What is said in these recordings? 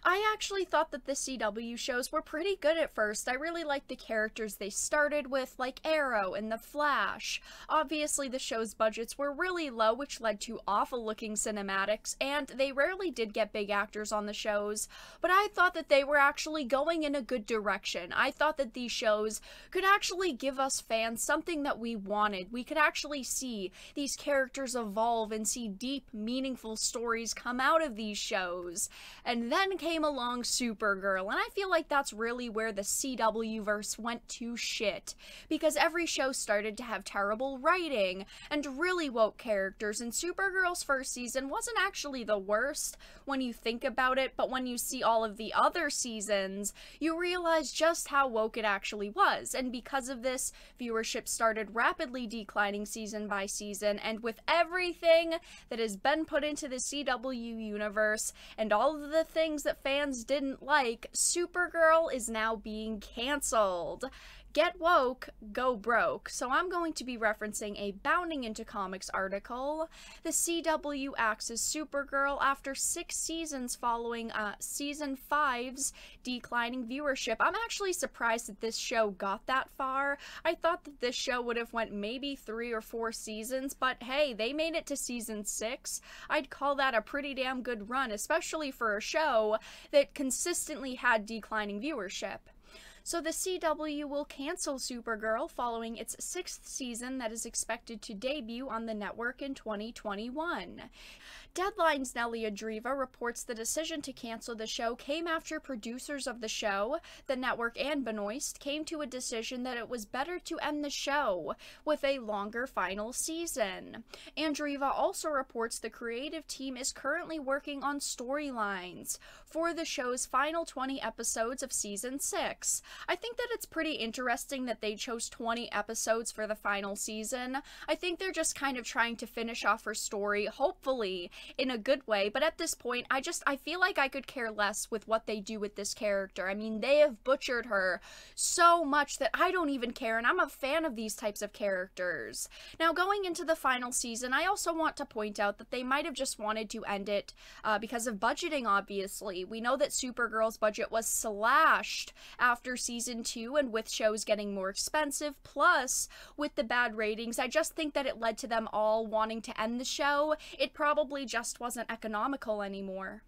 I actually thought that the CW shows were pretty good at first. I really liked the characters they started with, like Arrow and The Flash. Obviously, the show's budgets were really low, which led to awful-looking cinematics, and they rarely did get big actors on the shows, but I thought that they were actually going in a good direction. I thought that these shows could actually give us fans something that we wanted. We could actually see these characters evolve and see deep, meaningful stories come out of these shows. And then came along Supergirl, and I feel like that's really where the CW-verse went to shit, because every show started to have terrible writing and really woke characters, and Supergirl's first season wasn't actually the worst when you think about it, but when you see all of the other seasons, you realize just how woke it actually was, and because of this, viewership started rapidly declining season by season, and with everything that has been put into the CW universe, and all of the things that fans didn't like, Supergirl is now being cancelled. Get woke, go broke. So I'm going to be referencing a Bounding Into Comics article. The CW axes Supergirl after 6 seasons following season 5's declining viewership. I'm actually surprised that this show got that far. I thought that this show would have went maybe 3 or 4 seasons, but hey, they made it to season 6. I'd call that a pretty damn good run, especially for a show that consistently had declining viewership. So the CW will cancel Supergirl following its 6th season that is expected to debut on the network in 2021. Deadline's Nelia Driva reports the decision to cancel the show came after producers of the show, the network and Benoist, came to a decision that it was better to end the show with a longer final season. And Driva also reports the creative team is currently working on storylines for the show's final 20 episodes of season 6. I think that it's pretty interesting that they chose 20 episodes for the final season. I think they're just kind of trying to finish off her story, hopefully in a good way, but at this point, I feel like I could care less with what they do with this character. I mean, they have butchered her so much that I don't even care, and I'm a fan of these types of characters. Now, going into the final season, I also want to point out that they might have just wanted to end it because of budgeting, obviously. We know that Supergirl's budget was slashed after season 2, and with shows getting more expensive, plus with the bad ratings, I just think that it led to them all wanting to end the show. It probably just wasn't economical anymore.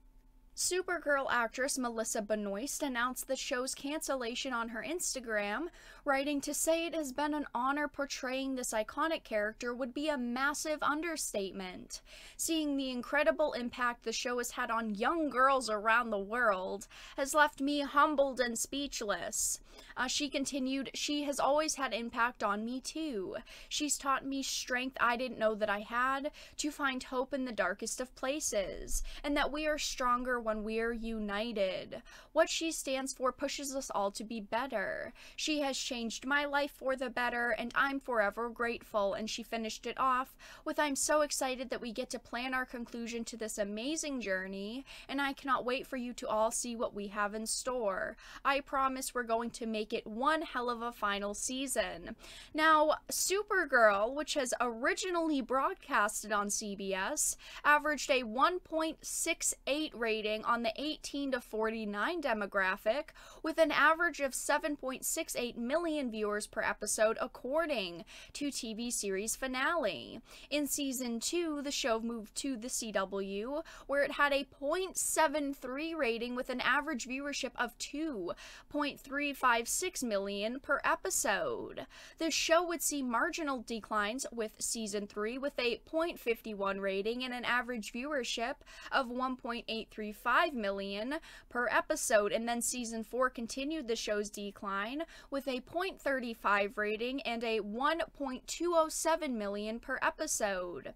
Supergirl actress Melissa Benoist announced the show's cancellation on her Instagram, writing to say it has been an honor portraying this iconic character would be a massive understatement. Seeing the incredible impact the show has had on young girls around the world has left me humbled and speechless. She continued, "She has always had impact on me too. She's taught me strength I didn't know that I had, to find hope in the darkest of places, and that we are stronger when we're united. What she stands for pushes us all to be better. She has changed my life for the better, and I'm forever grateful." And she finished it off with, "I'm so excited that we get to plan our conclusion to this amazing journey, and I cannot wait for you to all see what we have in store. I promise we're going to make it one hell of a final season." Now, Supergirl, which has originally broadcasted on CBS, averaged a 1.68 rating on the 18 to 49 demographic, with an average of 7.68 million viewers per episode, according to TV series Finale. In season 2, the show moved to the CW, where it had a 0.73 rating with an average viewership of 2.356 million per episode. The show would see marginal declines with season 3, with a 0.51 rating and an average viewership of 1.835 million per episode, and then season 4 continued the show's decline with a 0.35 rating and a 1.207 million per episode.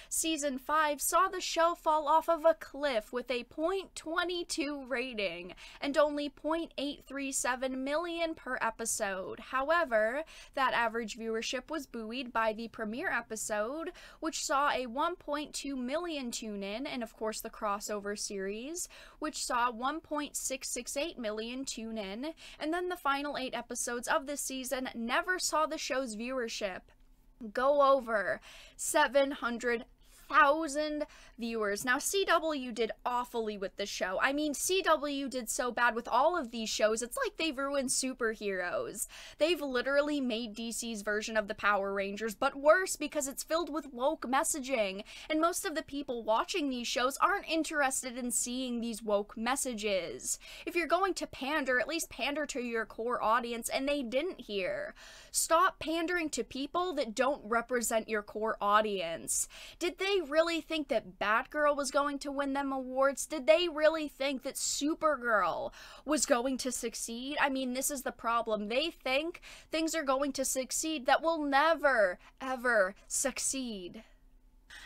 Season 5 saw the show fall off of a cliff with a 0.22 rating and only 0.837 million per episode. However, that average viewership was buoyed by the premiere episode, which saw a 1.2 million tune-in, and of course the crossover series, which saw 1.668 million tune-in, and then the final 8 episodes of the season never saw the show's viewership go over 700,000. 1,000 viewers. Now, CW did awfully with the show. I mean, CW did so bad with all of these shows, it's like they've ruined Superheroes. They've literally made DC's version of the Power Rangers, but worse because it's filled with woke messaging, and most of the people watching these shows aren't interested in seeing these woke messages. If you're going to pander, at least pander to your core audience, and they didn't here. Stop pandering to people that don't represent your core audience. Did they really think that Batgirl was going to win them awards? Did they really think that Supergirl was going to succeed? I mean, this is the problem. They think things are going to succeed that will never, ever succeed.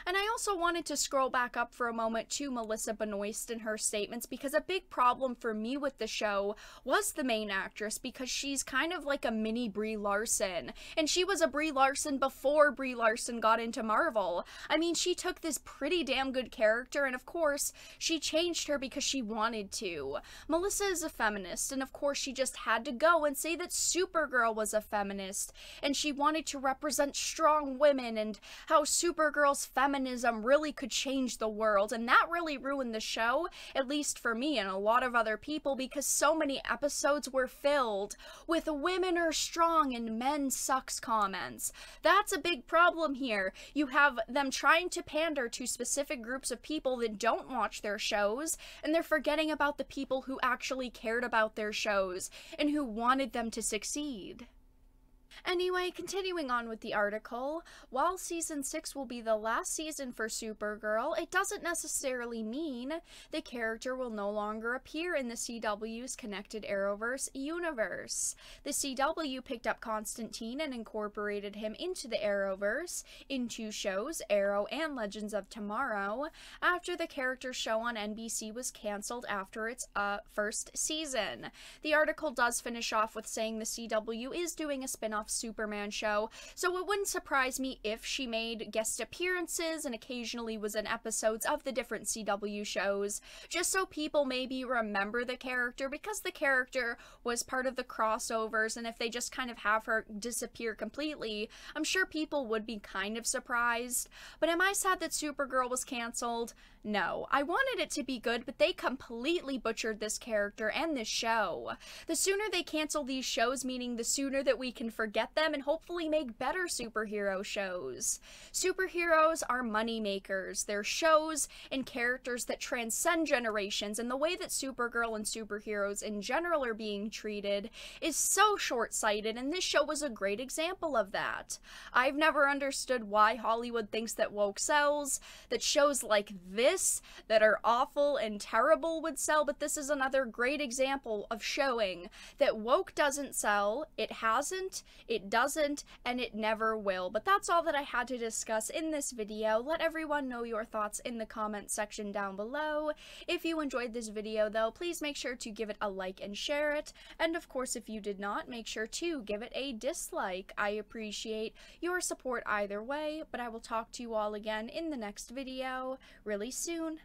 And I also wanted to scroll back up for a moment to Melissa Benoist and her statements, because a big problem for me with the show was the main actress, because she's kind of like a mini Brie Larson, and she was a Brie Larson before Brie Larson got into Marvel. I mean, she took this pretty damn good character, and of course, she changed her because she wanted to. Melissa is a feminist, and of course she just had to go and say that Supergirl was a feminist, and she wanted to represent strong women, and how Supergirl's feminism really could change the world, and that really ruined the show, at least for me and a lot of other people, because so many episodes were filled with women are strong and men sucks comments. That's a big problem here. You have them trying to pander to specific groups of people that don't watch their shows, and they're forgetting about the people who actually cared about their shows and who wanted them to succeed. Anyway, continuing on with the article, while Season 6 will be the last season for Supergirl, it doesn't necessarily mean the character will no longer appear in the CW's connected Arrowverse universe. The CW picked up Constantine and incorporated him into the Arrowverse in 2 shows, Arrow and Legends of Tomorrow, after the character's show on NBC was cancelled after its first season. The article does finish off with saying the CW is doing a spin-off Superman show, so it wouldn't surprise me if she made guest appearances and occasionally was in episodes of the different CW shows, just so people maybe remember the character, because the character was part of the crossovers, and if they just kind of have her disappear completely, I'm sure people would be kind of surprised. But am I sad that Supergirl was cancelled? No. I wanted it to be good, but they completely butchered this character and this show. The sooner they cancel these shows, meaning the sooner that we can forget them and hopefully make better superhero shows. Superheroes are money makers. They're shows and characters that transcend generations, and the way that Supergirl and superheroes in general are being treated is so short-sighted, and this show was a great example of that. I've never understood why Hollywood thinks that woke sells, that shows like this that are awful and terrible would sell, but this is another great example of showing that woke doesn't sell, it hasn't, it doesn't, and it never will. But that's all that I had to discuss in this video. Let everyone know your thoughts in the comment section down below. If you enjoyed this video though, please make sure to give it a like and share it, and of course if you did not, make sure to give it a dislike. I appreciate your support either way, but I will talk to you all again in the next video really soon.